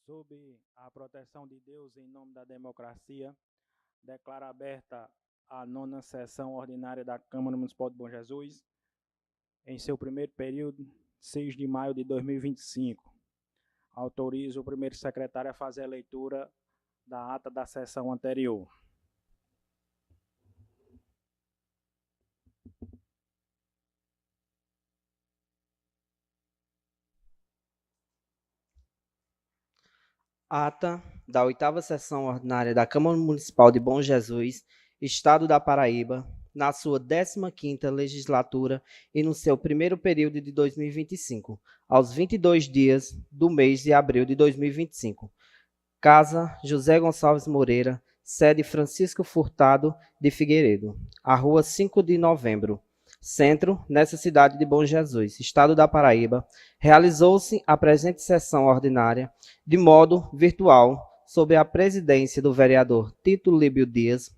Sob a proteção de Deus, em nome da democracia, declaro aberta a nona sessão ordinária da Câmara Municipal de Bom Jesus, em seu primeiro período, 6 de maio de 2025. Autorizo o primeiro secretário a fazer a leitura da ata da sessão anterior. Ata da 8ª Sessão Ordinária da Câmara Municipal de Bom Jesus, Estado da Paraíba, na sua 15ª legislatura e no seu primeiro período de 2025, aos 22 dias do mês de abril de 2025. Casa José Gonçalves Moreira, sede Francisco Furtado de Figueiredo, a Rua 5 de Novembro, Centro, nessa cidade de Bom Jesus, Estado da Paraíba, realizou-se a presente sessão ordinária de modo virtual, sob a presidência do vereador Tito Líbio Dias,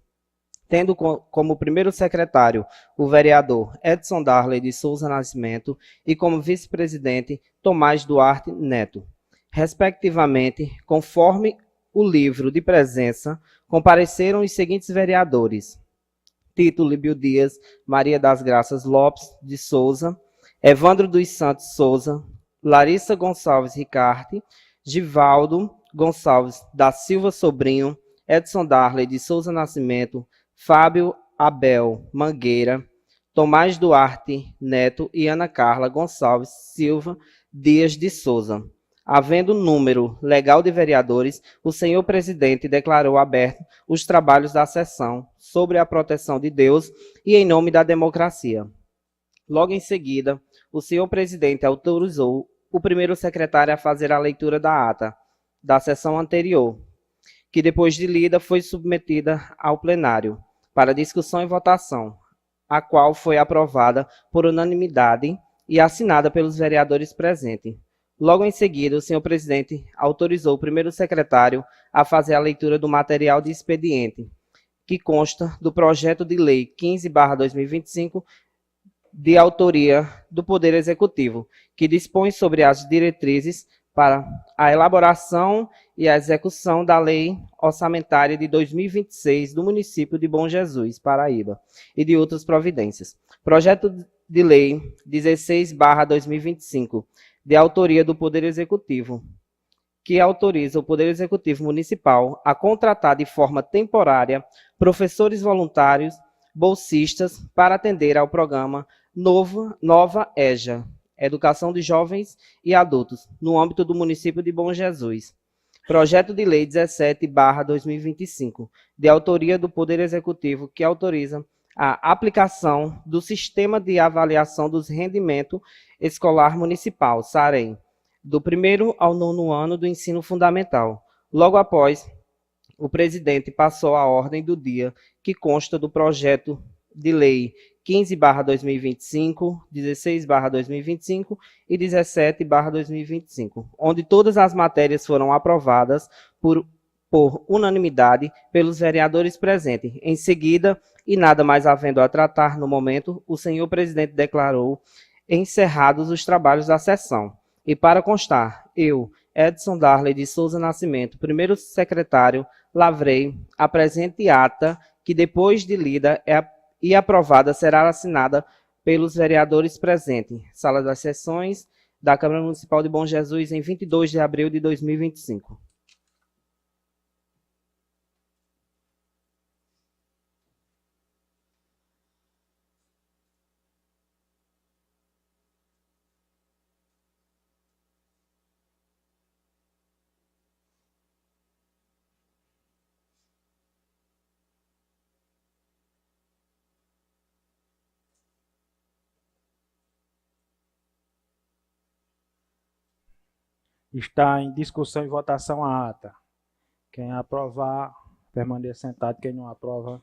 tendo como primeiro secretário o vereador Edson Darley de Souza Nascimento e como vice-presidente Tomás Duarte Neto. Respectivamente, conforme o livro de presença, compareceram os seguintes vereadores: Tito Líbio Dias, Maria das Graças Lopes de Souza, Evandro dos Santos Souza, Larissa Gonçalves Ricarte, Givaldo Gonçalves da Silva Sobrinho, Edson Darley de Souza Nascimento, Fábio Abel Mangueira, Tomás Duarte Neto e Ana Carla Gonçalves Silva Dias de Souza. Havendo número legal de vereadores, o senhor presidente declarou aberto os trabalhos da sessão sobre a proteção de Deus e em nome da democracia. Logo em seguida, o senhor presidente autorizou o primeiro secretário a fazer a leitura da ata da sessão anterior, que depois de lida foi submetida ao plenário para discussão e votação, a qual foi aprovada por unanimidade e assinada pelos vereadores presentes. Logo em seguida, o senhor presidente autorizou o primeiro secretário a fazer a leitura do material de expediente, que consta do projeto de lei 15/2025, de autoria do Poder Executivo, que dispõe sobre as diretrizes para a elaboração e a execução da Lei Orçamentária de 2026 do município de Bom Jesus, Paraíba, e de outras providências. Projeto de Lei 16/2025, de autoria do Poder Executivo, que autoriza o Poder Executivo Municipal a contratar de forma temporária professores voluntários, bolsistas, para atender ao programa Nova EJA, Educação de Jovens e Adultos, no âmbito do município de Bom Jesus. Projeto de Lei 17/2025, de autoria do Poder Executivo, que autoriza a aplicação do Sistema de Avaliação dos Rendimentos Escolar Municipal, SAREM, do 1º ao 9º ano do ensino fundamental. Logo após, o presidente passou a ordem do dia, que consta do projeto de lei 15/2025, 16/2025 e 17/2025, onde todas as matérias foram aprovadas por unanimidade pelos vereadores presentes. Em seguida, e nada mais havendo a tratar no momento, o senhor presidente declarou encerrados os trabalhos da sessão. E para constar, eu, Edson Darley de Souza Nascimento, primeiro secretário, lavrei a presente ata, que depois de lida e aprovada será assinada pelos vereadores presentes. Sala das Sessões da Câmara Municipal de Bom Jesus, em 22 de abril de 2025. Está em discussão e votação a ata. Quem aprovar, permaneça sentado. Quem não aprova,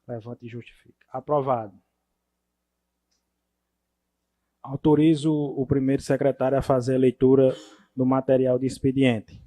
levante e justifique. Aprovado. Autorizo o primeiro secretário a fazer a leitura do material de expediente.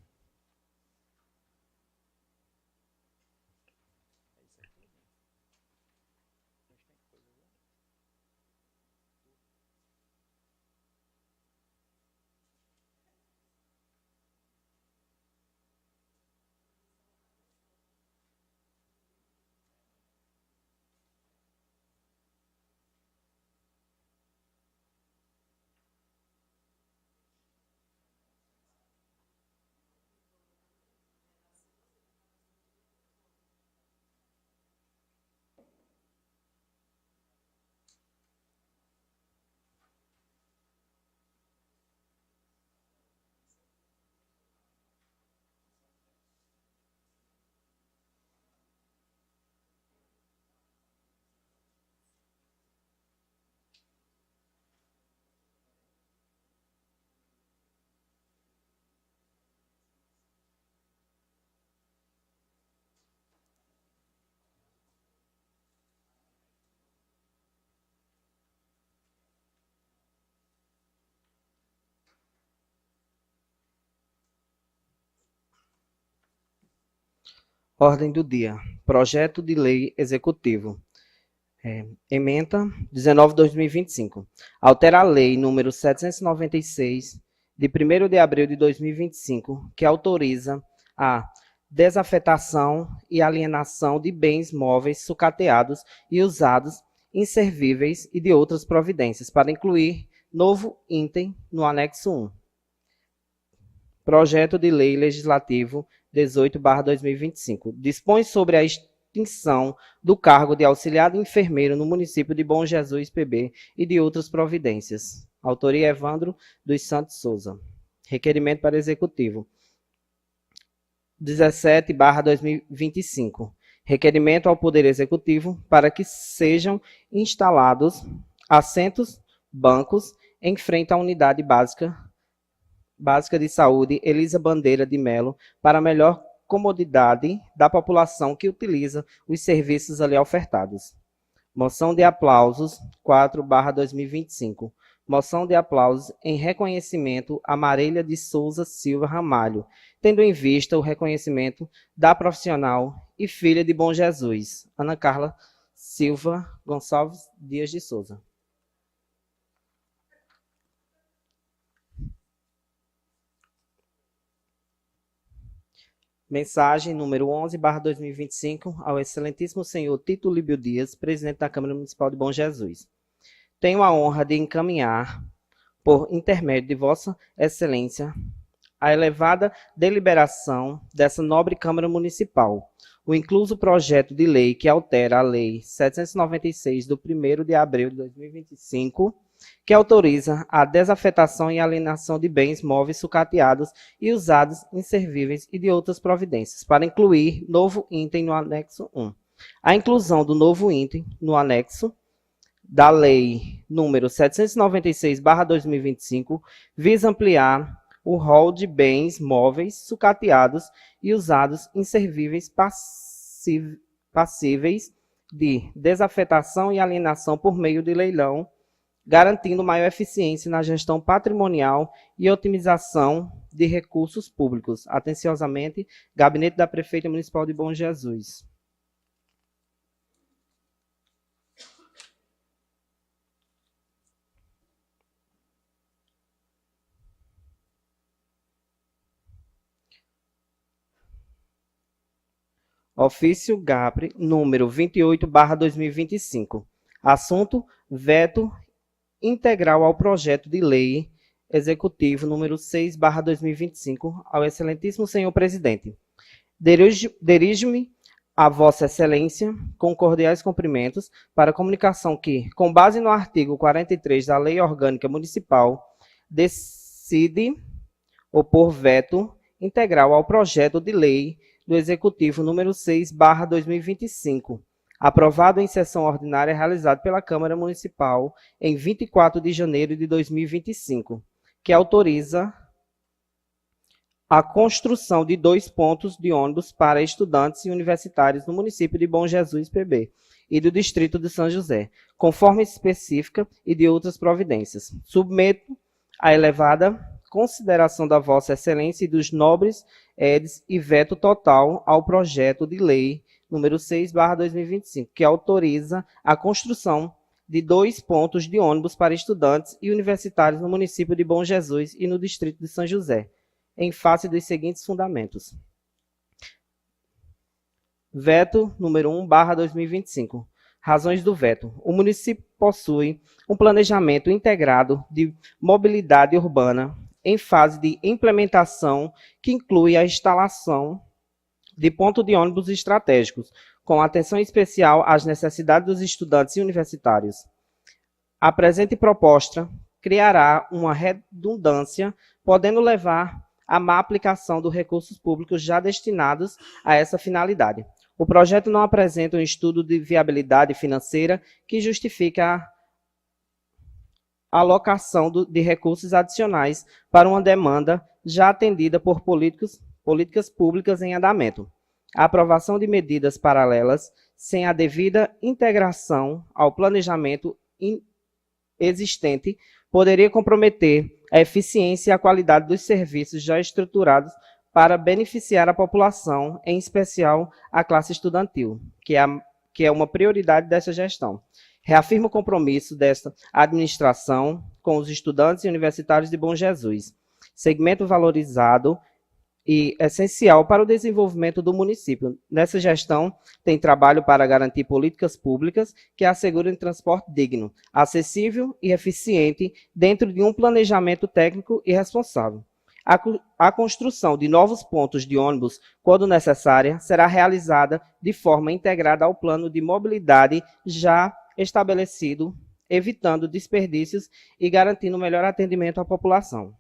Ordem do dia. Projeto de Lei Executivo. Ementa 19/2025. Altera a Lei número 796, de 1º de abril de 2025, que autoriza a desafetação e alienação de bens móveis sucateados e usados, inservíveis e de outras providências, para incluir novo item no anexo 1. Projeto de Lei Legislativo 18/2025. Dispõe sobre a extinção do cargo de auxiliar de enfermeiro no município de Bom Jesus, PB, e de outras providências. Autoria Evandro dos Santos Souza. Requerimento para Executivo 17/2025. Requerimento ao Poder Executivo para que sejam instalados assentos, bancos, em frente à Unidade Básica de Saúde Elisa Bandeira de Melo, para melhor comodidade da população que utiliza os serviços ali ofertados. Moção de aplausos 4/2025. Moção de aplausos em reconhecimento a Marília de Souza Silva Ramalho, tendo em vista o reconhecimento da profissional e filha de Bom Jesus, Ana Carla Silva Gonçalves Dias de Souza. Mensagem número 11/2025 ao excelentíssimo senhor Tito Líbio Dias, presidente da Câmara Municipal de Bom Jesus. Tenho a honra de encaminhar, por intermédio de Vossa Excelência, a elevada deliberação dessa nobre Câmara Municipal, o incluso projeto de lei que altera a Lei 796, do 1º de abril de 2025, que autoriza a desafetação e alienação de bens móveis sucateados e usados, inservíveis e de outras providências, para incluir novo item no anexo 1. A inclusão do novo item no anexo da Lei número 796/2025 visa ampliar o rol de bens móveis sucateados e usados, inservíveis, passíveis de desafetação e alienação por meio de leilão, garantindo maior eficiência na gestão patrimonial e otimização de recursos públicos. Atenciosamente, Gabinete da Prefeita Municipal de Bom Jesus. Ofício GAPRE, número 28/2025. Assunto: veto integral ao projeto de lei executivo número 6/2025, ao excelentíssimo senhor presidente. Dirijo-me a Vossa Excelência com cordiais cumprimentos para a comunicação que, com base no artigo 43 da Lei Orgânica Municipal, decide opor veto integral ao projeto de lei do Executivo número 6/2025, aprovado em sessão ordinária realizada pela Câmara Municipal em 24 de janeiro de 2025, que autoriza a construção de 2 pontos de ônibus para estudantes e universitários no município de Bom Jesus, PB, e do distrito de São José, conforme específica e de outras providências. Submeto a elevada consideração da Vossa Excelência e dos nobres edes e veto total ao projeto de lei número 6/2025, que autoriza a construção de 2 pontos de ônibus para estudantes e universitários no município de Bom Jesus e no distrito de São José, em face dos seguintes fundamentos. Veto número 1/2025. Razões do veto. O município possui um planejamento integrado de mobilidade urbana em fase de implementação que inclui a instalação de pontos de ônibus estratégicos, com atenção especial às necessidades dos estudantes e universitários. A presente proposta criará uma redundância, podendo levar à má aplicação dos recursos públicos já destinados a essa finalidade. O projeto não apresenta um estudo de viabilidade financeira que justifique a alocação de recursos adicionais para uma demanda já atendida por políticas públicas em andamento. A aprovação de medidas paralelas sem a devida integração ao planejamento existente poderia comprometer a eficiência e a qualidade dos serviços já estruturados para beneficiar a população, em especial a classe estudantil, que é uma prioridade dessa gestão. Reafirma o compromisso desta administração com os estudantes e universitários de Bom Jesus, segmento valorizado e essencial para o desenvolvimento do município. Nessa gestão, tem trabalho para garantir políticas públicas que assegurem transporte digno, acessível e eficiente dentro de um planejamento técnico e responsável. A construção de novos pontos de ônibus, quando necessária, será realizada de forma integrada ao plano de mobilidade já estabelecido, evitando desperdícios e garantindo melhor atendimento à população.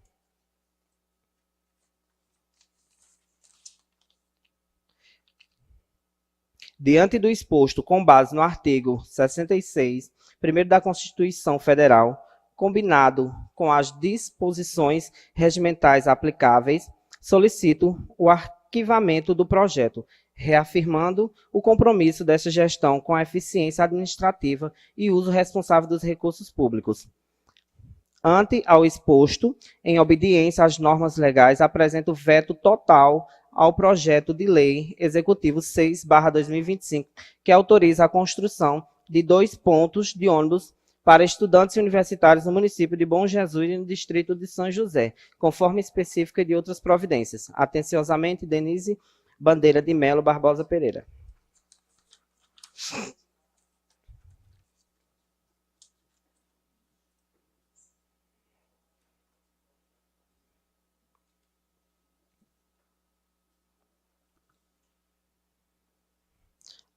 Diante do exposto, com base no artigo 66, primeiro da Constituição Federal, combinado com as disposições regimentais aplicáveis, solicito o arquivamento do projeto, reafirmando o compromisso desta gestão com a eficiência administrativa e uso responsável dos recursos públicos. Ante ao exposto, em obediência às normas legais, apresento veto total ao projeto de lei executivo 6/2025, que autoriza a construção de 2 pontos de ônibus para estudantes universitários no município de Bom Jesus e no distrito de São José, conforme específica de outras providências. Atenciosamente, Denise Bandeira de Melo Barbosa Pereira.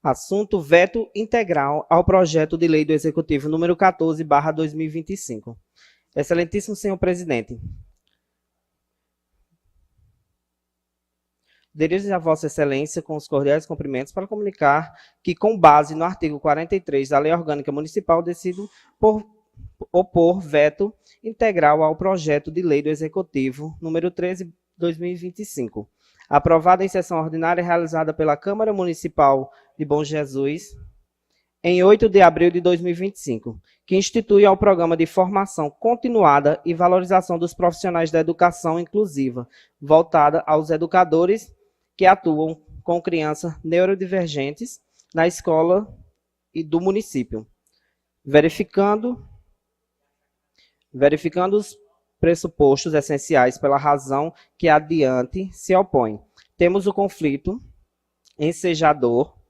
Assunto: veto integral ao projeto de lei do Executivo número 14/2025. Excelentíssimo senhor presidente, dirijo-me a Vossa Excelência com os cordiais cumprimentos para comunicar que, com base no artigo 43 da Lei Orgânica Municipal, decido opor veto integral ao projeto de lei do Executivo número 13/2025, aprovada em sessão ordinária realizada pela Câmara Municipal de Bom Jesus, em 8 de abril de 2025, que institui ao Programa de Formação Continuada e Valorização dos Profissionais da Educação Inclusiva, voltada aos educadores que atuam com crianças neurodivergentes na escola e do município, verificando os pressupostos essenciais pela razão que adiante se opõe. Temos o conflito ensejador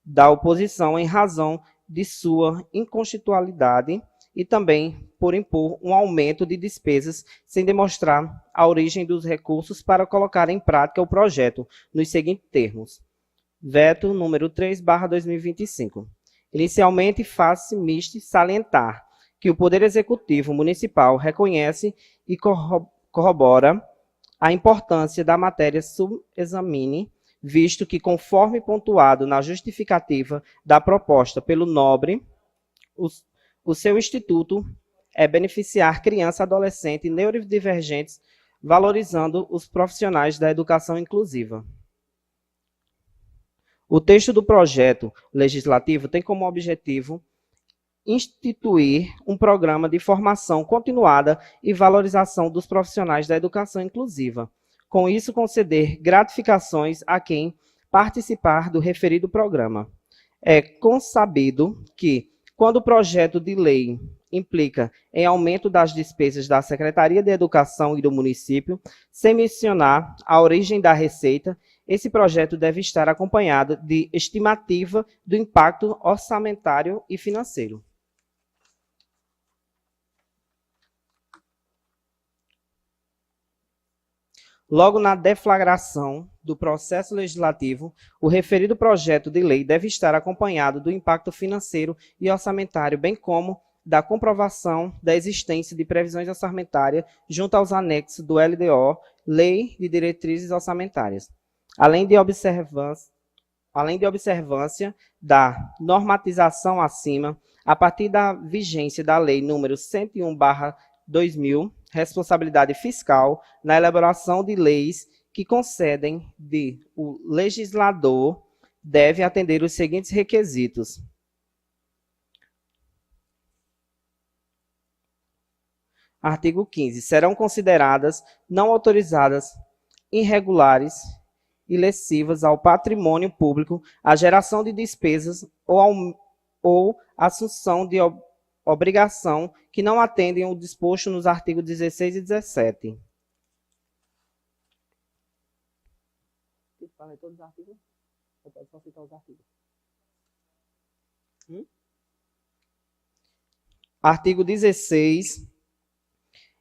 da oposição em razão de sua inconstitucionalidade e também por impor um aumento de despesas sem demonstrar a origem dos recursos para colocar em prática o projeto nos seguintes termos. Veto número 3/2025. Inicialmente, faz-me salientar que o Poder Executivo Municipal reconhece e corrobora a importância da matéria subexamine, visto que, conforme pontuado na justificativa da proposta pelo Nobre, o seu instituto é beneficiar crianças e adolescentes neurodivergentes, valorizando os profissionais da educação inclusiva. O texto do projeto legislativo tem como objetivo instituir um programa de formação continuada e valorização dos profissionais da educação inclusiva. Com isso, conceder gratificações a quem participar do referido programa. É consabido que, quando o projeto de lei implica em aumento das despesas da Secretaria de Educação e do município, sem mencionar a origem da receita, esse projeto deve estar acompanhado de estimativa do impacto orçamentário e financeiro. Logo na deflagração do processo legislativo, o referido projeto de lei deve estar acompanhado do impacto financeiro e orçamentário, bem como da comprovação da existência de previsões orçamentárias junto aos anexos do LDO, Lei de Diretrizes Orçamentárias, além de observância da normatização acima, a partir da vigência da Lei nº 101/2000, responsabilidade fiscal na elaboração de leis que concedem o legislador deve atender os seguintes requisitos. Artigo 15. Serão consideradas não autorizadas irregulares e lesivas ao patrimônio público, a geração de despesas ou assunção de obrigação que não atendem o disposto nos artigos 16 e 17. Falei todos os artigos? Ou pode só citar os artigos? Artigo 16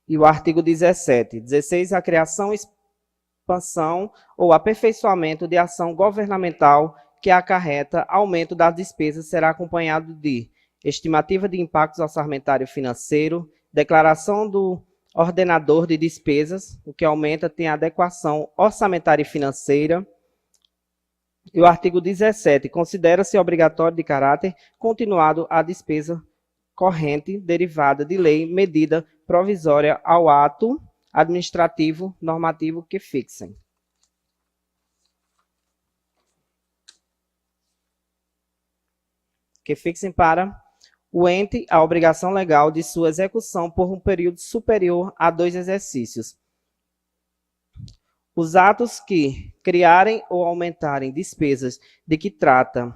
e o artigo 17. 16, a criação, expansão ou aperfeiçoamento de ação governamental que acarreta aumento das despesas será acompanhado de estimativa de impactos orçamentário financeiro, declaração do ordenador de despesas, o que aumenta tem adequação orçamentária e financeira. E o artigo 17, considera-se obrigatório de caráter continuado a despesa corrente derivada de lei, medida provisória ao ato administrativo normativo que fixem. Que fixem para o ente a obrigação legal de sua execução por um período superior a 2 exercícios. Os atos que criarem ou aumentarem despesas de que trata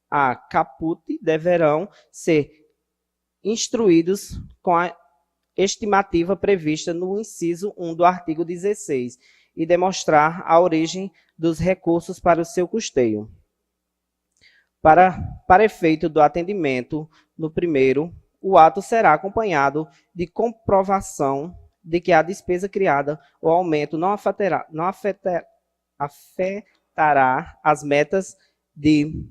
a caput deverão ser instruídos com a estimativa prevista no inciso 1 do artigo 16 e demonstrar a origem dos recursos para o seu custeio. Para efeito do atendimento no primeiro, o ato será acompanhado de comprovação de que a despesa criada ou aumento não afetará as metas de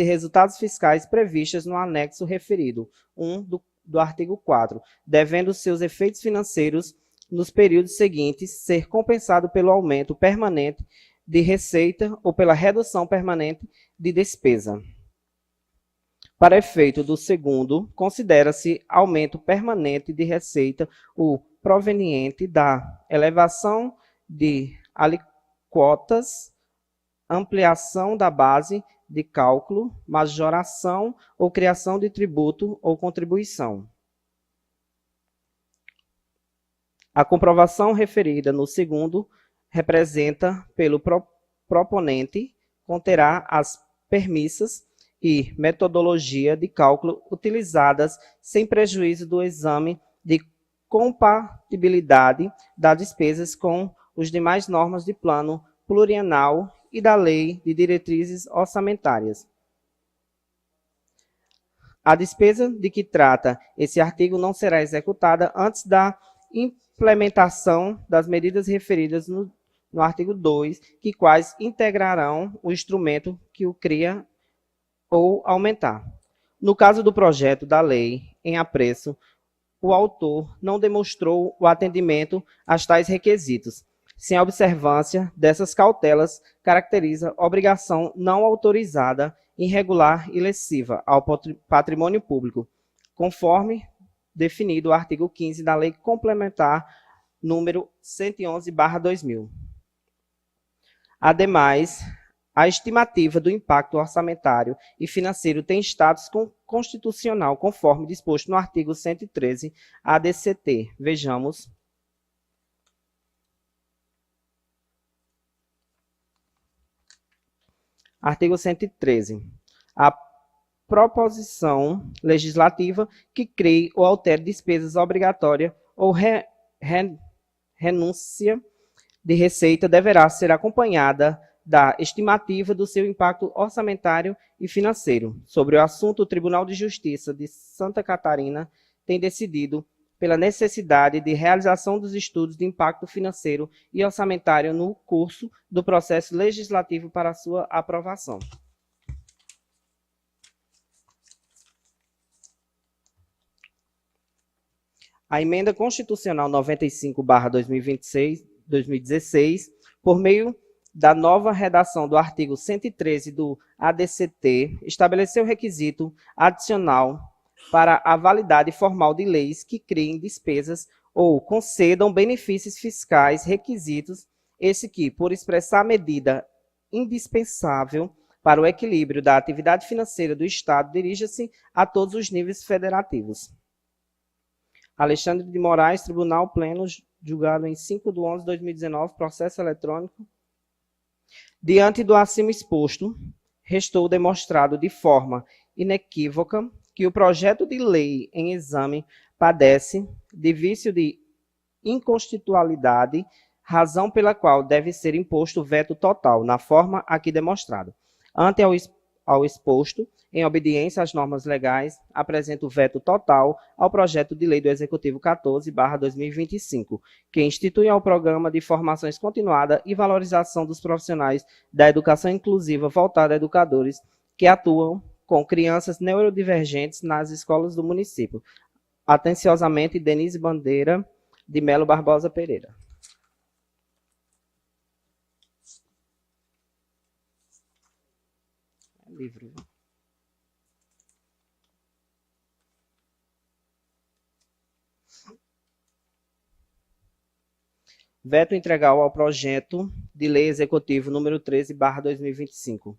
resultados fiscais previstas no anexo referido 1 do artigo 4, devendo seus efeitos financeiros nos períodos seguintes ser compensado pelo aumento permanente de receita ou pela redução permanente de despesa. Para efeito do segundo, considera-se aumento permanente de receita o proveniente da elevação de alíquotas, ampliação da base de cálculo, majoração ou criação de tributo ou contribuição. A comprovação referida no segundo representa pelo proponente conterá as premissas e metodologia de cálculo utilizadas sem prejuízo do exame de compatibilidade das despesas com os demais normas de plano plurianual e da Lei de Diretrizes Orçamentárias. A despesa de que trata esse artigo não será executada antes da implementação das medidas referidas no artigo 2, que quais integrarão o instrumento que o cria ou aumentar. No caso do projeto da lei em apreço, o autor não demonstrou o atendimento às tais requisitos. Sem a observância dessas cautelas, caracteriza obrigação não autorizada, irregular e lesiva ao patrimônio público, conforme definido o artigo 15 da Lei Complementar número 111/2000. Ademais, a estimativa do impacto orçamentário e financeiro tem status constitucional, conforme disposto no artigo 113 ADCT. Vejamos. Artigo 113. A proposição legislativa que crie ou altere despesas obrigatórias ou renúncia de receita deverá ser acompanhada da estimativa do seu impacto orçamentário e financeiro. Sobre o assunto, o Tribunal de Justiça de Santa Catarina tem decidido pela necessidade de realização dos estudos de impacto financeiro e orçamentário no curso do processo legislativo para sua aprovação. A Emenda Constitucional 95/2016, por meio da nova redação do artigo 113 do ADCT, estabeleceu requisito adicional para a validade formal de leis que criem despesas ou concedam benefícios fiscais, requisitos esse que, por expressar medida indispensável para o equilíbrio da atividade financeira do Estado, dirija-se a todos os níveis federativos. Alexandre de Moraes, Tribunal Pleno julgado em 5/11/2019, processo eletrônico. Diante do acima exposto, restou demonstrado de forma inequívoca que o projeto de lei em exame padece de vício de inconstitucionalidade, razão pela qual deve ser imposto veto total, na forma aqui demonstrada. Ante ao exposto, em obediência às normas legais, apresento veto total ao projeto de lei do Executivo 14/2025, que institui ao Programa de Formações Continuada e Valorização dos Profissionais da Educação Inclusiva voltado a educadores que atuam com crianças neurodivergentes nas escolas do município. Atenciosamente, Denise Bandeira de Melo Barbosa Pereira. Livro. Veto integral ao projeto de lei executivo número 13/2025.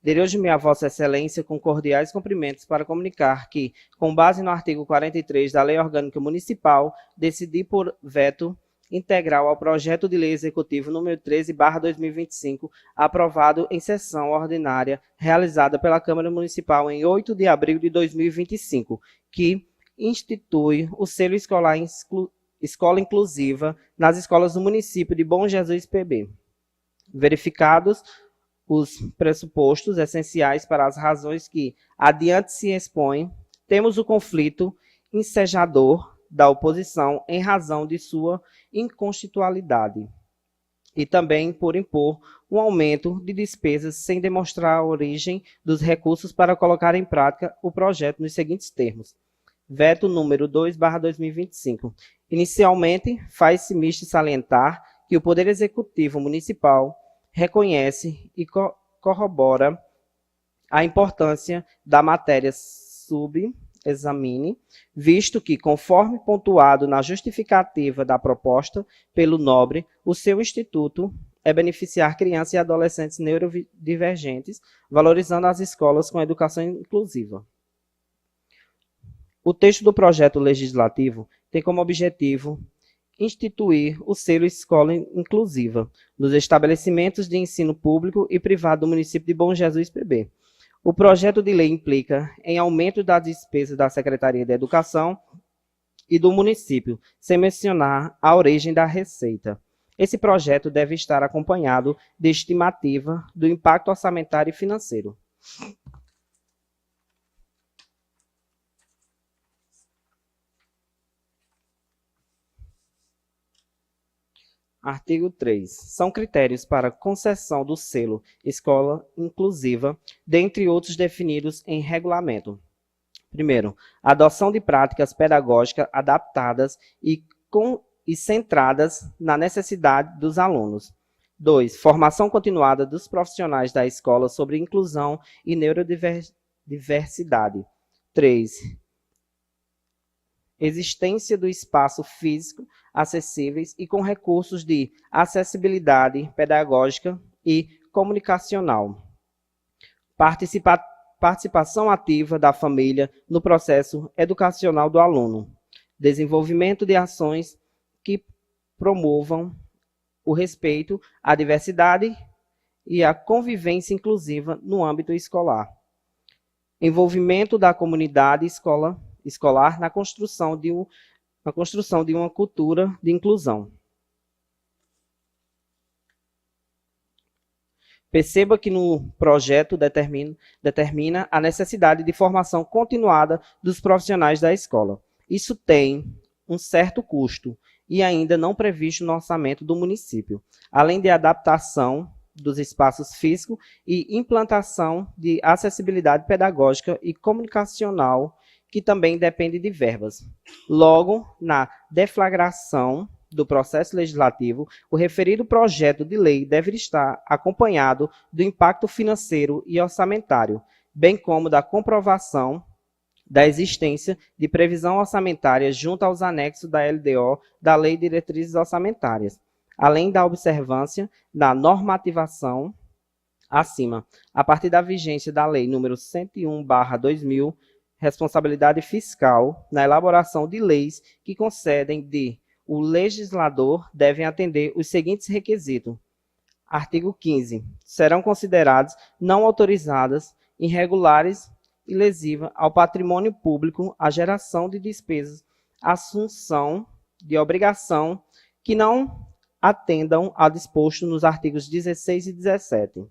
Dirijo-me a Vossa Excelência com cordiais cumprimentos para comunicar que, com base no artigo 43 da Lei Orgânica Municipal, decidi por veto integral ao projeto de lei executivo número 13/2025, aprovado em sessão ordinária realizada pela Câmara Municipal em 8 de abril de 2025, que institui o selo Escola Inclusiva nas escolas do município de Bom Jesus PB. Verificados os pressupostos essenciais para as razões que adiante se expõem, temos o conflito ensejador da oposição em razão de sua inconstitucionalidade e também por impor um aumento de despesas sem demonstrar a origem dos recursos para colocar em prática o projeto nos seguintes termos. Veto número 2/2025. Inicialmente, faz-se misto salientar que o Poder Executivo Municipal reconhece e corrobora a importância da matéria sub-examine, visto que, conforme pontuado na justificativa da proposta pelo Nobre, o seu instituto é beneficiar crianças e adolescentes neurodivergentes, valorizando as escolas com educação inclusiva. O texto do projeto legislativo tem como objetivo instituir o selo Escola Inclusiva nos estabelecimentos de ensino público e privado do município de Bom Jesus PB. O projeto de lei implica em aumento das despesas da Secretaria de Educação e do município, sem mencionar a origem da receita. Esse projeto deve estar acompanhado de estimativa do impacto orçamentário e financeiro. Artigo 3. São critérios para concessão do selo Escola Inclusiva, dentre outros definidos em regulamento. Primeiro, adoção de práticas pedagógicas adaptadas e centradas na necessidade dos alunos. 2. Formação continuada dos profissionais da escola sobre inclusão e neurodiversidade. 3. Existência do espaço físico acessíveis e com recursos de acessibilidade pedagógica e comunicacional. Participação ativa da família no processo educacional do aluno. Desenvolvimento de ações que promovam o respeito à diversidade e a convivência inclusiva no âmbito escolar. Envolvimento da comunidade escolar na construção de uma cultura de inclusão. Perceba que no projeto determina a necessidade de formação continuada dos profissionais da escola. Isso tem um certo custo e ainda não previsto no orçamento do município, além de adaptação dos espaços físicos e implantação de acessibilidade pedagógica e comunicacional, que também depende de verbas. Logo, na deflagração do processo legislativo, o referido projeto de lei deve estar acompanhado do impacto financeiro e orçamentário, bem como da comprovação da existência de previsão orçamentária junto aos anexos da LDO da Lei de Diretrizes Orçamentárias, além da observância da normativação acima, a partir da vigência da Lei nº 101/2000, responsabilidade fiscal na elaboração de leis que concedem de o legislador deve atender os seguintes requisitos. Artigo 15. Serão consideradas não autorizadas, irregulares e lesivas ao patrimônio público a geração de despesas, assunção de obrigação que não atendam ao disposto nos artigos 16 e 17.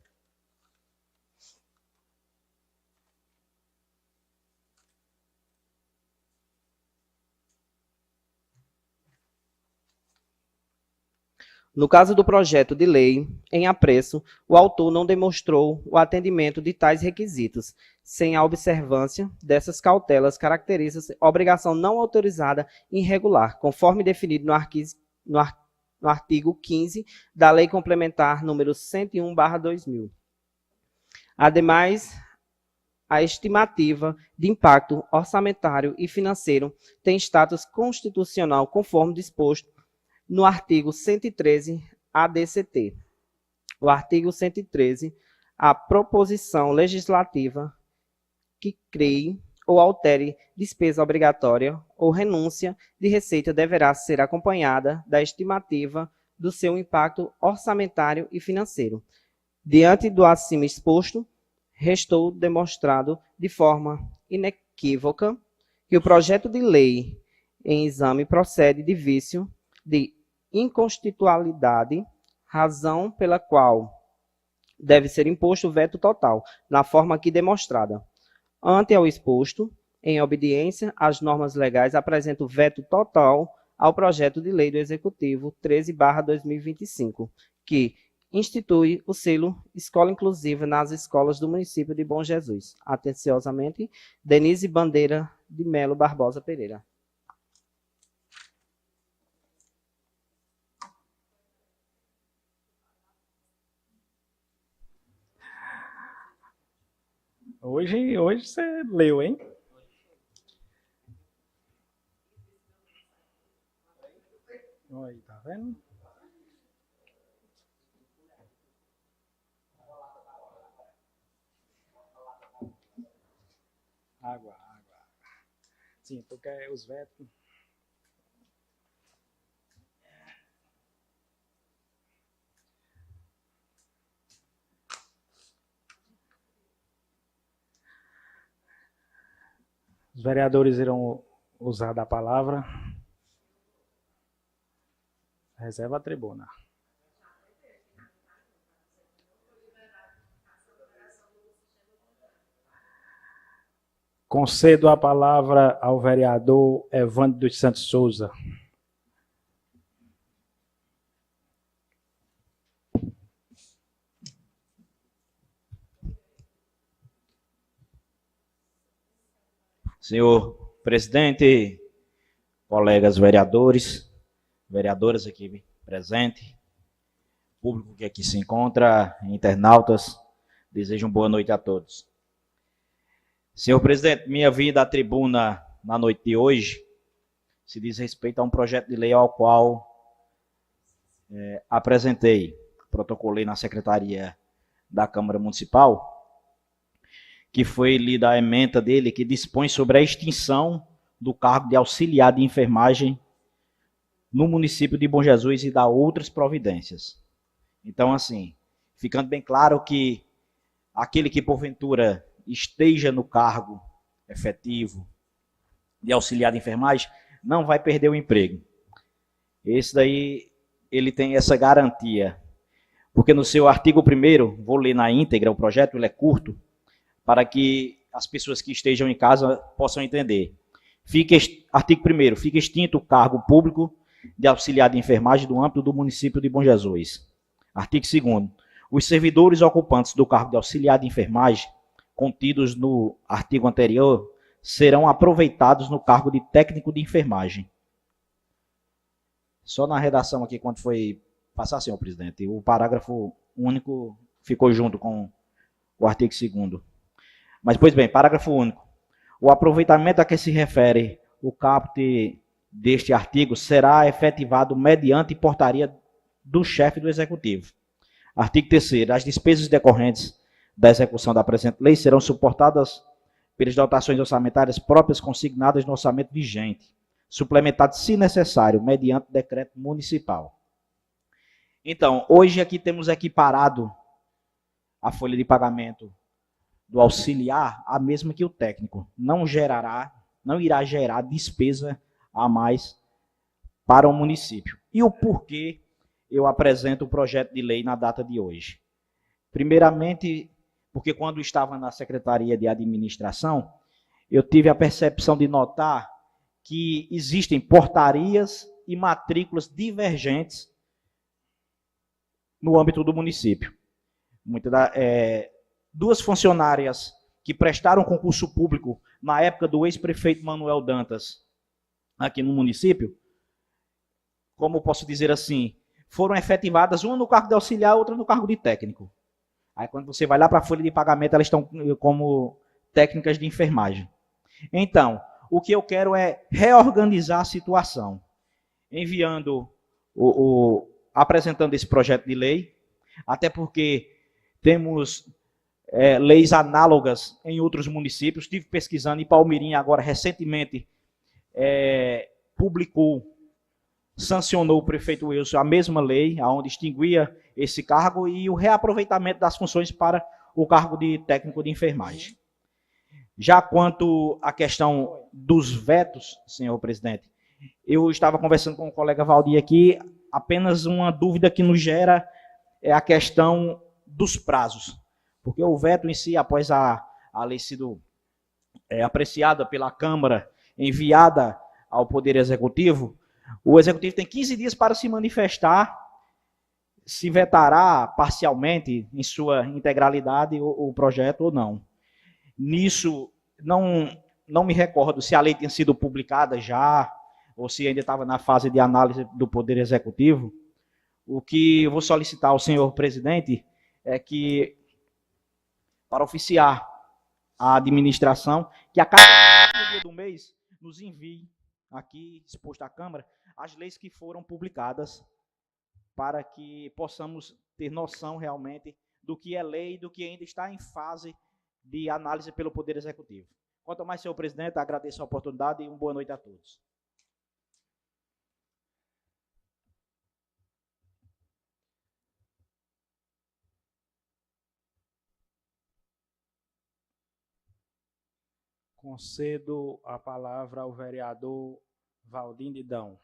No caso do projeto de lei em apreço, o autor não demonstrou o atendimento de tais requisitos. Sem a observância dessas cautelas, caracteriza-se obrigação não autorizada irregular, conforme definido no artigo 15 da Lei Complementar número 101/2000. Ademais, a estimativa de impacto orçamentário e financeiro tem status constitucional conforme disposto no artigo 113 ADCT. O artigo 113, a proposição legislativa que crie ou altere despesa obrigatória ou renúncia de receita deverá ser acompanhada da estimativa do seu impacto orçamentário e financeiro. Diante do acima exposto, restou demonstrado de forma inequívoca que o projeto de lei em exame procede de vício de inconstitucionalidade, razão pela qual deve ser imposto o veto total, na forma aqui demonstrada. Ante ao exposto, em obediência às normas legais, apresento veto total ao projeto de lei do Executivo 13/2025, que institui o selo Escola Inclusiva nas escolas do município de Bom Jesus. Atenciosamente, Denise Bandeira de Melo Barbosa Pereira. Hoje você leu, hein? Aí, tá vendo? Água. Sim, tu quer os vetos. Os vereadores irão usar da palavra. Reserva a tribuna. Concedo a palavra ao vereador Evandro dos Santos Souza. Senhor presidente, colegas vereadores, vereadoras aqui presentes, público que aqui se encontra, internautas, desejo uma boa noite a todos. Senhor presidente, minha vinda à tribuna na noite de hoje se diz respeito a um projeto de lei ao qual apresentei, protocolei na Secretaria da Câmara Municipal, que foi lida a ementa dele, que dispõe sobre a extinção do cargo de auxiliar de enfermagem no município de Bom Jesus e dá outras providências. Então, assim, ficando bem claro que aquele que porventura esteja no cargo efetivo de auxiliar de enfermagem não vai perder o emprego. Esse daí, ele tem essa garantia, porque no seu artigo 1º, vou ler na íntegra o projeto, ele é curto, para que as pessoas que estejam em casa possam entender. Artigo 1º, fica extinto o cargo público de auxiliar de enfermagem do âmbito do município de Bom Jesus. Artigo 2º, os servidores ocupantes do cargo de auxiliar de enfermagem, contidos no artigo anterior, serão aproveitados no cargo de técnico de enfermagem. Só na redação aqui, quando foi passar, senhor presidente, o parágrafo único ficou junto com o artigo 2º. Mas, pois bem, parágrafo único. O aproveitamento a que se refere o caput deste artigo será efetivado mediante portaria do chefe do Executivo. Artigo 3º. As despesas decorrentes da execução da presente lei serão suportadas pelas dotações orçamentárias próprias consignadas no orçamento vigente, suplementado, se necessário, mediante decreto municipal. Então, hoje aqui temos equiparado a folha de pagamento do auxiliar a mesma que o técnico. Não irá gerar despesa a mais para o município. E o porquê eu apresento o projeto de lei na data de hoje? Primeiramente, porque quando estava na Secretaria de Administração, eu tive a percepção de notar que existem portarias e matrículas divergentes no âmbito do município. Duas funcionárias que prestaram concurso público na época do ex-prefeito Manuel Dantas, aqui no município, como posso dizer assim, foram efetivadas, uma no cargo de auxiliar, outra no cargo de técnico. Aí quando você vai lá para a folha de pagamento, elas estão como técnicas de enfermagem. Então, o que eu quero é reorganizar a situação, apresentando esse projeto de lei, até porque temos leis análogas em outros municípios. Estive pesquisando, e Palmirim agora recentemente sancionou o prefeito Wilson a mesma lei, onde extinguia esse cargo e o reaproveitamento das funções para o cargo de técnico de enfermagem. Já quanto à questão dos vetos, senhor presidente, eu estava conversando com o colega Valdir aqui, apenas uma dúvida que nos gera é a questão dos prazos, porque o veto em si, após a lei sido apreciada pela Câmara, enviada ao Poder Executivo, o Executivo tem 15 dias para se manifestar se vetará parcialmente, em sua integralidade, o projeto ou não. Nisso, não me recordo se a lei tinha sido publicada já, ou se ainda estava na fase de análise do Poder Executivo. O que eu vou solicitar ao senhor presidente é que, para oficiar a administração, que a cada dia do mês nos envie aqui, exposto à Câmara, as leis que foram publicadas, para que possamos ter noção realmente do que é lei e do que ainda está em fase de análise pelo Poder Executivo. Quanto mais, senhor presidente, agradeço a oportunidade e uma boa noite a todos. Concedo a palavra ao vereador Valdir Didão.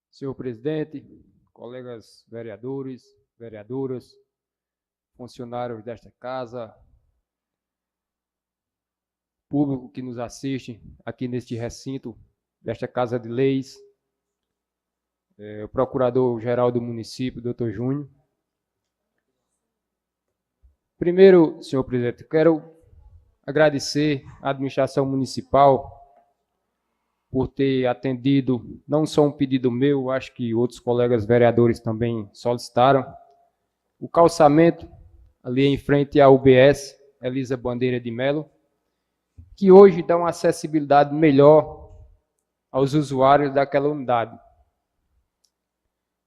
Senhor presidente, colegas vereadores, vereadoras, funcionários desta casa, público que nos assiste aqui neste recinto desta Casa de Leis, o procurador-geral do município, doutor Júnior. Primeiro, senhor presidente, quero agradecer à administração municipal por ter atendido, não só um pedido meu, acho que outros colegas vereadores também solicitaram, o calçamento ali em frente à UBS, Elisa Bandeira de Melo, que hoje dá uma acessibilidade melhor aos usuários daquela unidade.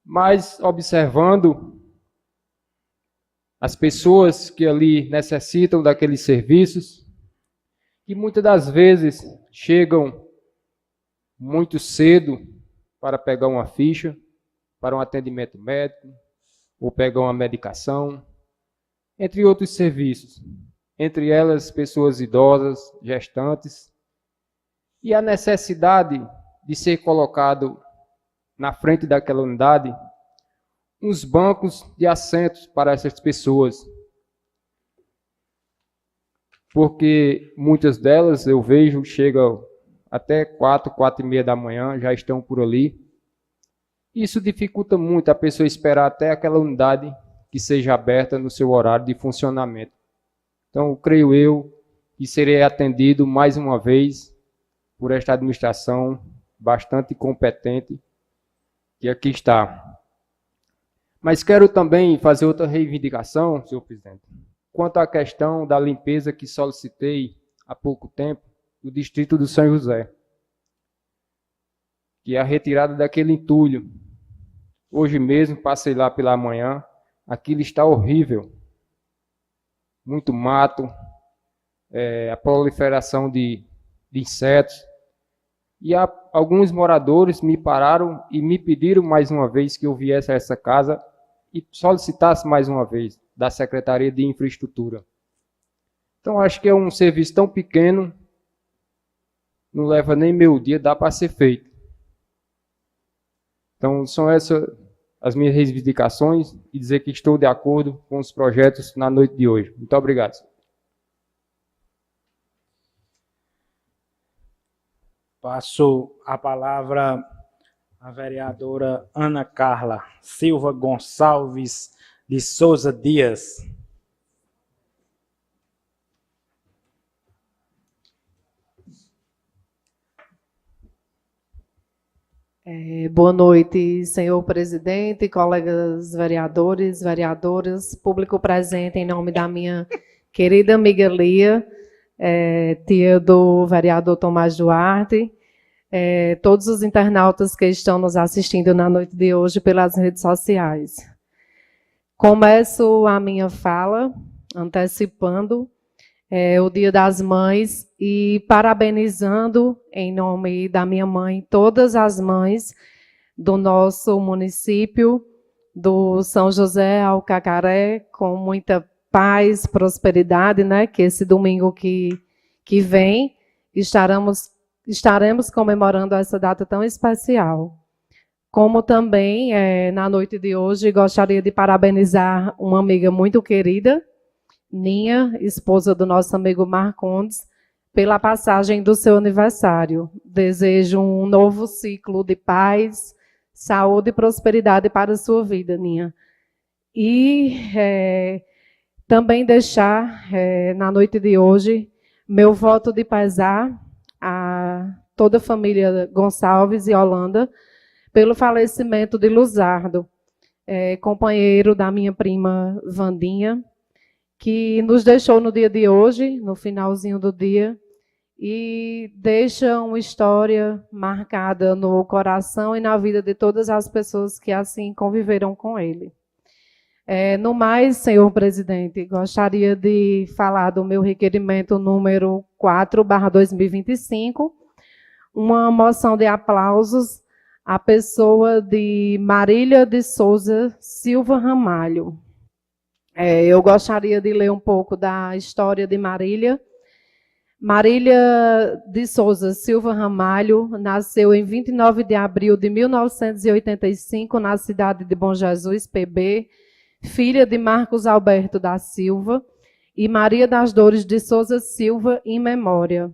Mas, observando as pessoas que ali necessitam daqueles serviços, que muitas das vezes chegam muito cedo para pegar uma ficha, para um atendimento médico, ou pegar uma medicação, entre outros serviços, entre elas pessoas idosas, gestantes, e a necessidade de ser colocado na frente daquela unidade uns bancos de assentos para essas pessoas, porque muitas delas eu vejo chegam até 4h30 da manhã, já estão por ali. Isso dificulta muito a pessoa esperar até aquela unidade que seja aberta no seu horário de funcionamento. Então, creio eu que serei atendido mais uma vez por esta administração bastante competente que aqui está. Mas quero também fazer outra reivindicação, senhor presidente, quanto à questão da limpeza que solicitei há pouco tempo do distrito do São José, que é a retirada daquele entulho Hoje mesmo, passei lá pela manhã, aquilo está horrível. Muito mato, a proliferação de insetos. E alguns moradores me pararam e me pediram mais uma vez que eu viesse a essa casa e solicitasse mais uma vez da Secretaria de Infraestrutura. Então, acho que é um serviço tão pequeno, não leva nem meio dia, dá para ser feito. Então, são essas as minhas reivindicações e dizer que estou de acordo com os projetos na noite de hoje. Muito obrigado. Passo a palavra à vereadora Ana Carla Silva Gonçalves de Souza Dias. Boa noite, senhor presidente, colegas vereadores, vereadoras, público presente em nome da minha querida amiga Lia, tia do vereador Tomás Duarte, todos os internautas que estão nos assistindo na noite de hoje pelas redes sociais. Começo a minha fala antecipando o Dia das Mães e parabenizando, em nome da minha mãe, todas as mães do nosso município, do São José ao Cacaré, com muita paz, prosperidade, né? Que esse domingo que vem estaremos comemorando essa data tão especial. Como também, na noite de hoje, gostaria de parabenizar uma amiga muito querida, Ninha, esposa do nosso amigo Marcondes, pela passagem do seu aniversário. Desejo um novo ciclo de paz, saúde e prosperidade para a sua vida, Ninha. E também deixar, na noite de hoje, meu voto de pesar a toda a família Gonçalves e Holanda pelo falecimento de Luzardo, companheiro da minha prima Vandinha, que nos deixou no dia de hoje, no finalzinho do dia, e deixa uma história marcada no coração e na vida de todas as pessoas que assim conviveram com ele. No mais, senhor presidente, gostaria de falar do meu requerimento número 4/2025, uma moção de aplausos à pessoa de Marília de Souza Silva Ramalho. Eu gostaria de ler um pouco da história de Marília. Marília de Souza Silva Ramalho nasceu em 29 de abril de 1985, na cidade de Bom Jesus, PB, filha de Marcos Alberto da Silva e Maria das Dores de Souza Silva, em memória.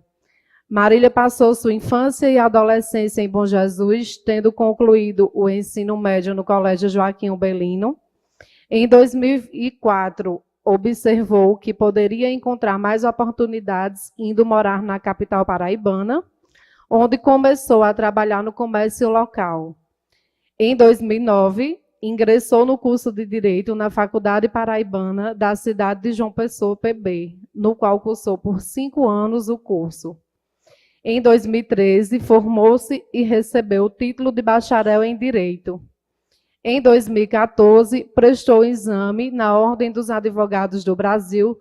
Marília passou sua infância e adolescência em Bom Jesus, tendo concluído o ensino médio no Colégio Joaquim Belino. Em 2004, observou que poderia encontrar mais oportunidades indo morar na capital paraibana, onde começou a trabalhar no comércio local. Em 2009, ingressou no curso de Direito na Faculdade Paraibana da cidade de João Pessoa, PB, no qual cursou por 5 anos o curso. Em 2013, formou-se e recebeu o título de bacharel em Direito. Em 2014, prestou exame na Ordem dos Advogados do Brasil,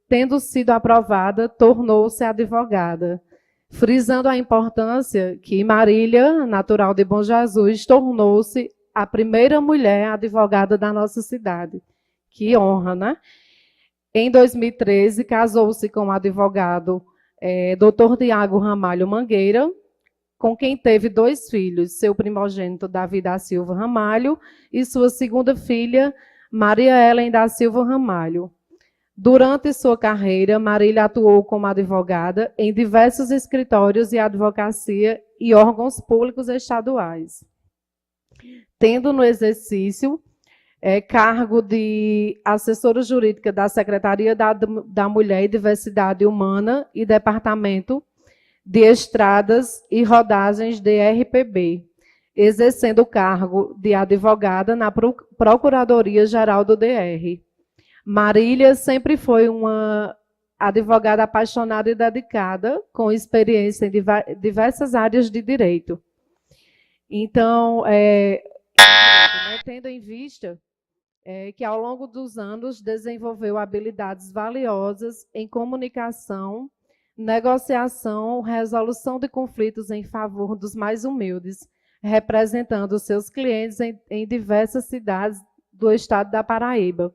tendo sido aprovada, tornou-se advogada, frisando a importância que Marília, natural de Bom Jesus, tornou-se a primeira mulher advogada da nossa cidade. Que honra, né? Em 2013, casou-se com o advogado Dr. Tiago Ramalho Mangueira, com quem teve 2 filhos, seu primogênito Davi da Silva Ramalho e sua segunda filha, Maria Helen da Silva Ramalho. Durante sua carreira, Marília atuou como advogada em diversos escritórios de advocacia e órgãos públicos estaduais, tendo no exercício cargo de assessora jurídica da Secretaria da Mulher e Diversidade Humana e Departamento de Estradas e Rodagens DRPB, exercendo o cargo de advogada na Procuradoria-Geral do DR. Marília sempre foi uma advogada apaixonada e dedicada, com experiência em diversas áreas de direito. Então, tendo em vista que, ao longo dos anos, desenvolveu habilidades valiosas em comunicação, negociação, resolução de conflitos em favor dos mais humildes, representando seus clientes em diversas cidades do estado da Paraíba.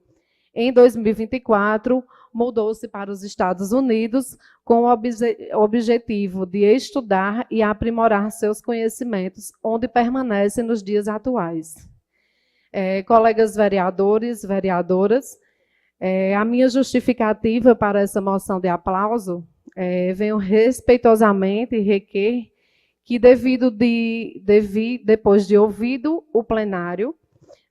Em 2024, mudou-se para os Estados Unidos com o objetivo de estudar e aprimorar seus conhecimentos, onde permanece nos dias atuais. Colegas vereadores, vereadoras, a minha justificativa para essa moção de aplauso venho respeitosamente requer que, depois de ouvido o plenário,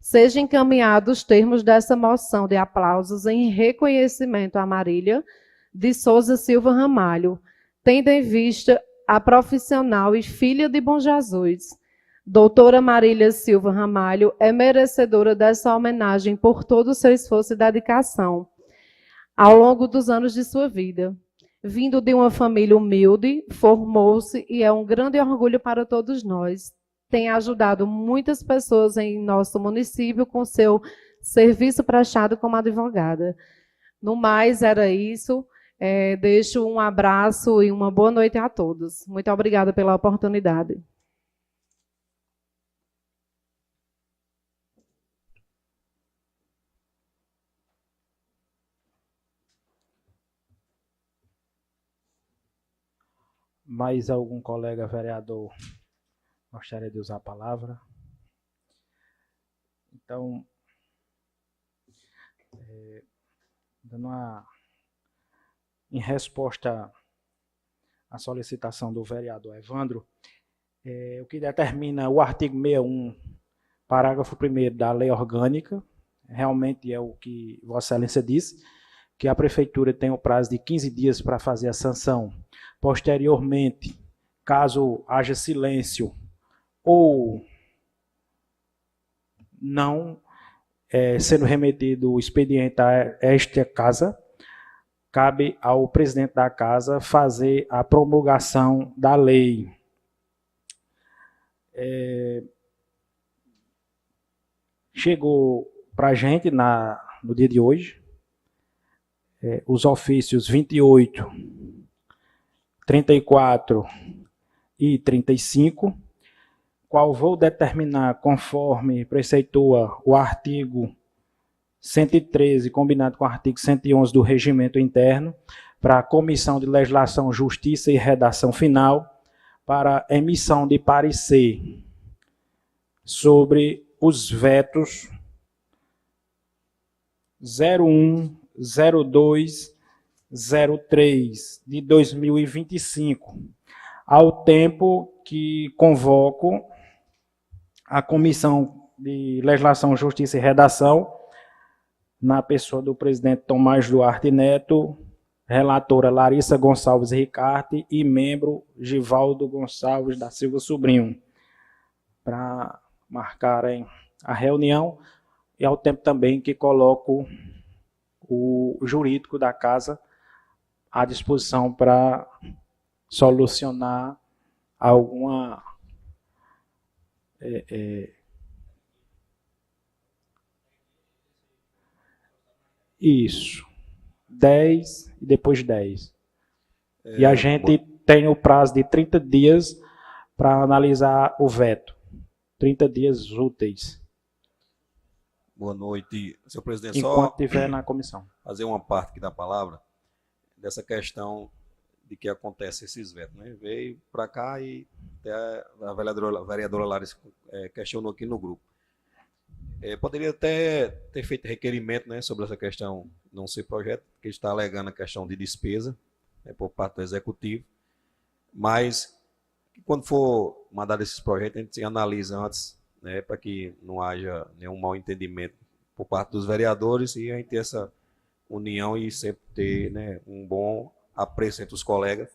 sejam encaminhados os termos dessa moção de aplausos em reconhecimento a Marília de Souza Silva Ramalho, tendo em vista a profissional e filha de Bom Jesus. Doutora Marília Silva Ramalho é merecedora dessa homenagem por todo o seu esforço e dedicação ao longo dos anos de sua vida. Vindo de uma família humilde, formou-se e é um grande orgulho para todos nós. Tem ajudado muitas pessoas em nosso município com seu serviço prestado como advogada. No mais, era isso. Deixo um abraço e uma boa noite a todos. Muito obrigada pela oportunidade. Mais algum colega vereador gostaria de usar a palavra? Então, em resposta à solicitação do vereador Evandro, o que determina o artigo 61, parágrafo 1º da Lei Orgânica, realmente é o que Vossa Excelência disse, que a Prefeitura tem o prazo de 15 dias para fazer a sanção. Posteriormente, caso haja silêncio ou não sendo remetido o expediente a esta casa, cabe ao presidente da casa fazer a promulgação da lei. Chegou para a gente no dia de hoje os ofícios 28, 34 e 35, qual vou determinar, conforme preceitua o artigo 113, combinado com o artigo 111 do Regimento Interno, para a Comissão de Legislação, Justiça e Redação Final, para emissão de parecer sobre os vetos 01, 02, 03 de 2025, ao tempo que convoco a Comissão de Legislação, Justiça e Redação, na pessoa do presidente Tomás Duarte Neto, relatora Larissa Gonçalves Ricarte e membro Givaldo Gonçalves da Silva Sobrinho, para marcarem a reunião, e ao tempo também que coloco o jurídico da casa à disposição para solucionar alguma isso, 10 e depois 10. E a gente tem o prazo de 30 dias para analisar o veto. 30 dias úteis. Boa noite, senhor presidente. Enquanto estiver na comissão. Fazer uma parte aqui da palavra, dessa questão de que acontece esses vetos, né? Veio para cá e até a vereadora Larissa questionou aqui no grupo. Poderia até ter feito requerimento, né, sobre essa questão não ser projeto, porque está alegando a questão de despesa, por parte do executivo, mas quando for mandar esses projetos, a gente analisa antes, né, para que não haja nenhum mal entendimento por parte dos vereadores e a gente ter essa união e sempre ter, né, um bom apreço entre os colegas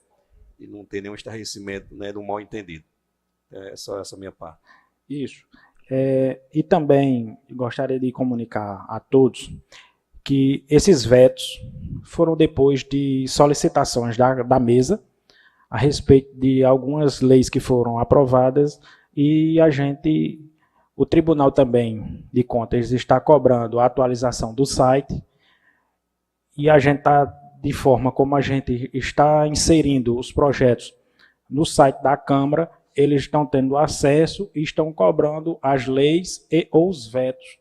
e não ter nenhum estarrecimento, né, do mal entendido. É só essa minha parte. Isso. E também gostaria de comunicar a todos que esses vetos foram depois de solicitações da mesa a respeito de algumas leis que foram aprovadas e a gente O Tribunal também de Contas está cobrando a atualização do site e a gente está, de forma como a gente está inserindo os projetos no site da Câmara, eles estão tendo acesso e estão cobrando as leis e ou os vetos.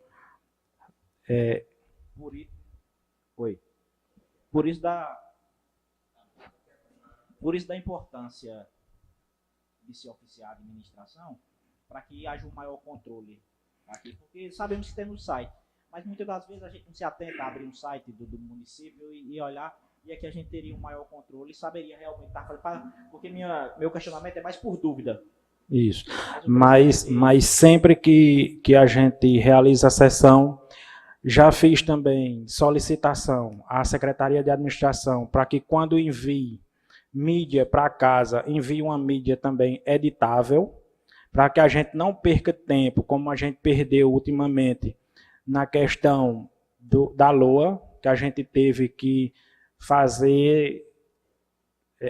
Por isso da importância de se oficiar a administração, para que haja um maior controle aqui, porque sabemos que tem no site, mas muitas das vezes a gente não se atenta a abrir um site do município e olhar, e aqui a gente teria um maior controle e saberia realmente estar fazendo, porque meu questionamento é mais por dúvida. Isso. Mas sempre que a gente realiza a sessão, já fiz também solicitação à Secretaria de Administração para que quando envie mídia para casa, envie uma mídia também editável, para que a gente não perca tempo, como a gente perdeu ultimamente na questão da LOA, que a gente teve que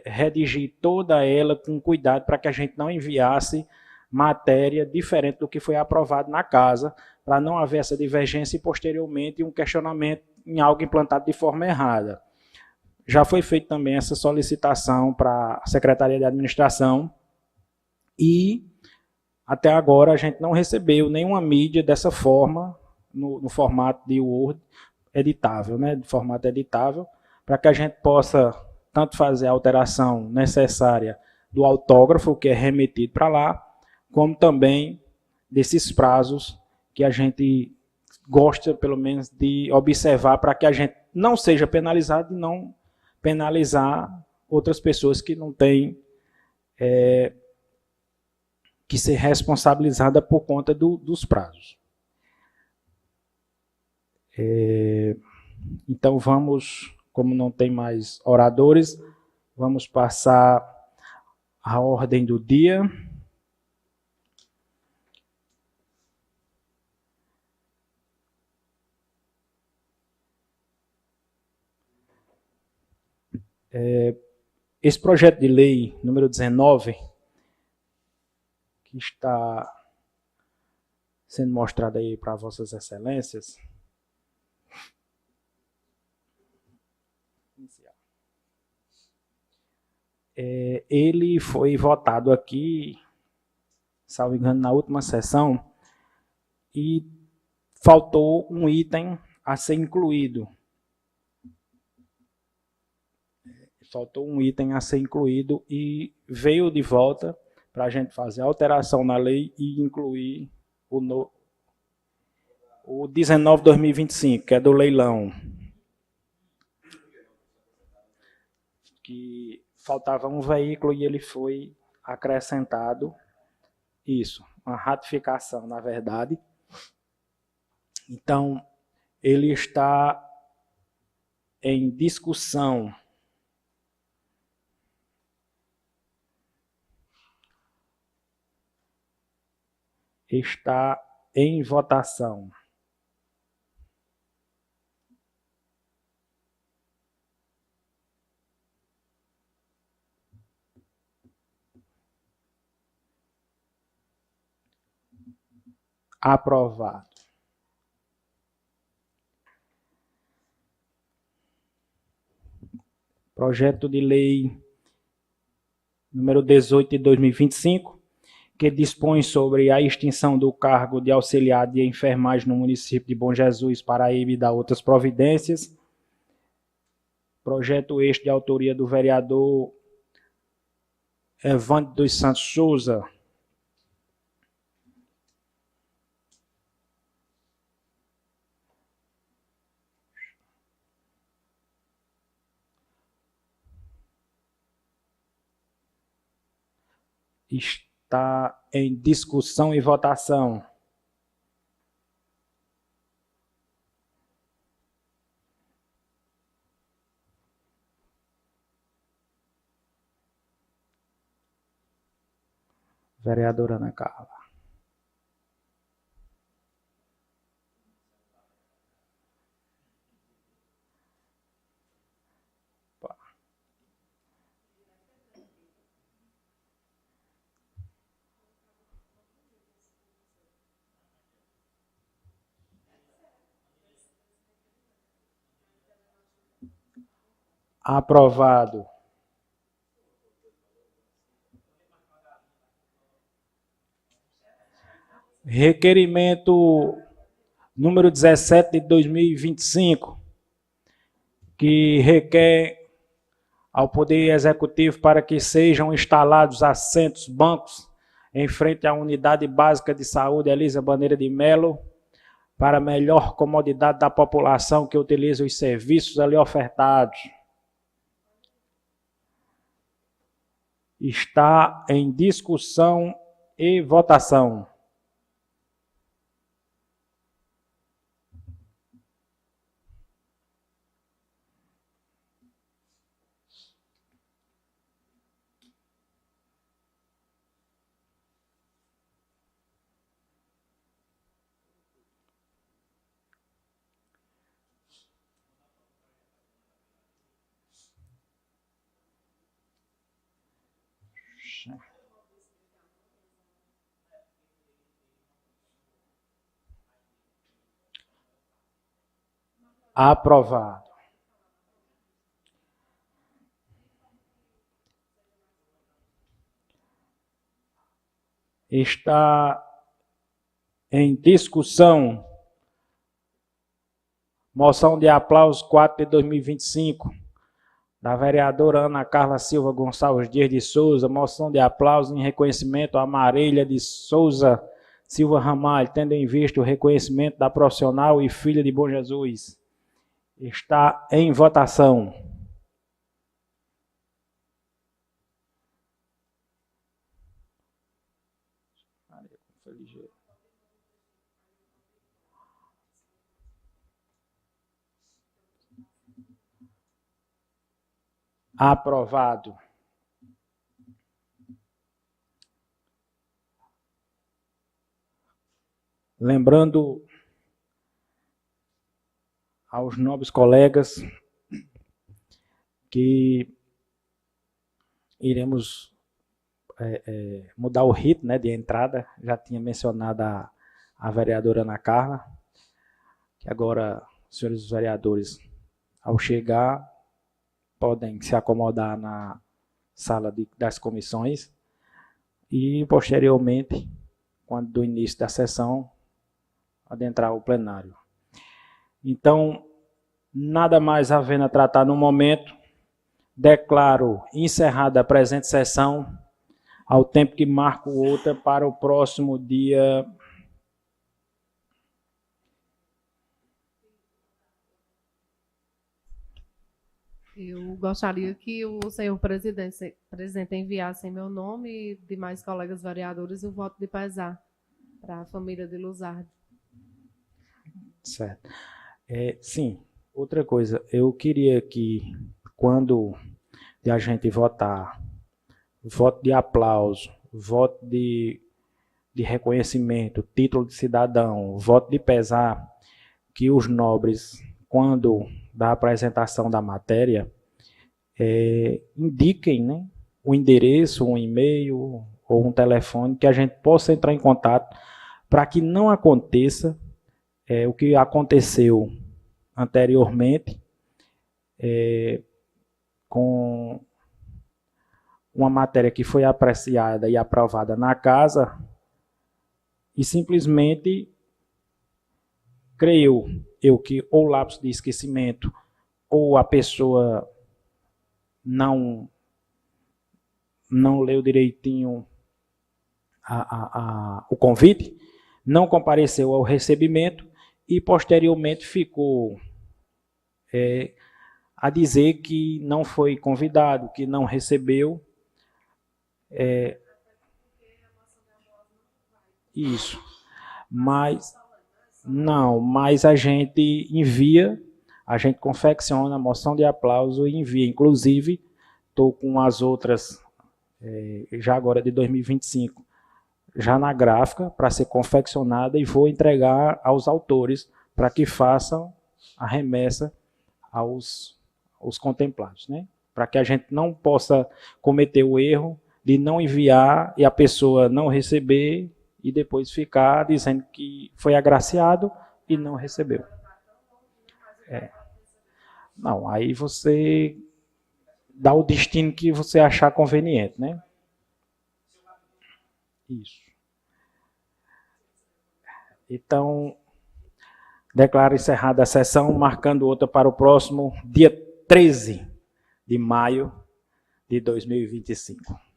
redigir toda ela com cuidado para que a gente não enviasse matéria diferente do que foi aprovado na casa, para não haver essa divergência e posteriormente um questionamento em algo implantado de forma errada. Já foi feita também essa solicitação para a Secretaria de Administração e até agora a gente não recebeu nenhuma mídia dessa forma, no formato de Word editável, né, de formato editável, para que a gente possa tanto fazer a alteração necessária do autógrafo, que é remetido para lá, como também desses prazos que a gente gosta, pelo menos, de observar para que a gente não seja penalizado e não penalizar outras pessoas que não têm que ser responsabilizada por conta dos prazos. Então vamos, como não tem mais oradores, vamos passar a ordem do dia. Esse projeto de lei número 19, que está sendo mostrado aí para vossas excelências, ele foi votado aqui, salvo engano, na última sessão, e faltou um item a ser incluído. Faltou um item a ser incluído e veio de volta para a gente fazer a alteração na lei e incluir o 19/2025, que é do leilão. Que faltava um veículo e ele foi acrescentado. Isso, uma ratificação, na verdade. Então, ele está em discussão. Está em votação. Aprovado. Projeto de lei número 18 de 2025, que dispõe sobre a extinção do cargo de auxiliar de enfermagem no município de Bom Jesus, Paraíba e da outras providências. Projeto este de autoria do vereador Evandro dos Santos Souza. Está em discussão e votação. Vereadora Ana Carla. Aprovado. Requerimento número 17 de 2025, que requer ao Poder Executivo para que sejam instalados assentos, bancos, em frente à Unidade Básica de Saúde Elisa Bandeira de Melo, para melhor comodidade da população que utiliza os serviços ali ofertados. Está em discussão e votação. Aprovado. Está em discussão moção de aplauso 4 de 2025, da vereadora Ana Carla Silva Gonçalves Dias de Souza, moção de aplauso em reconhecimento à Marília de Souza Silva Ramalho, tendo em vista o reconhecimento da profissional e filha de Bom Jesus. Está em votação. Aprovado. Lembrando aos nobres colegas que iremos mudar o rito, né, de entrada. Já tinha mencionado a vereadora Ana Carla, que agora, senhores vereadores, ao chegar, podem se acomodar na sala das comissões e, posteriormente, quando do início da sessão, adentrar o plenário. Então, nada mais havendo a tratar no momento, declaro encerrada a presente sessão, ao tempo que marco outra para o próximo dia. Eu gostaria que o senhor presidente enviasse em meu nome e demais colegas vereadores o voto de pesar para a família de Luzardo. Certo. Sim, outra coisa, eu queria que, quando a gente votar, voto de aplauso, voto de reconhecimento, título de cidadão, voto de pesar, que os nobres, quando da apresentação da matéria, indiquem, né, o endereço, um e-mail ou um telefone, que a gente possa entrar em contato, para que não aconteça o que aconteceu anteriormente, com uma matéria que foi apreciada e aprovada na casa, e simplesmente creio eu que ou lapso de esquecimento, ou a pessoa não leu direitinho o convite, não compareceu ao recebimento e posteriormente ficou a dizer que não foi convidado, que não recebeu. Isso. Mas a gente envia, a gente confecciona a moção de aplauso e envia. Inclusive, estou com as outras, já agora de 2025, já na gráfica, para ser confeccionada, e vou entregar aos autores para que façam a remessa aos contemplados, né? Para que a gente não possa cometer o erro de não enviar e a pessoa não receber e depois ficar dizendo que foi agraciado e não recebeu. Não, aí você dar o destino que você achar conveniente, né? Isso. Então, declaro encerrada a sessão, marcando outra para o próximo dia 13 de maio de 2025.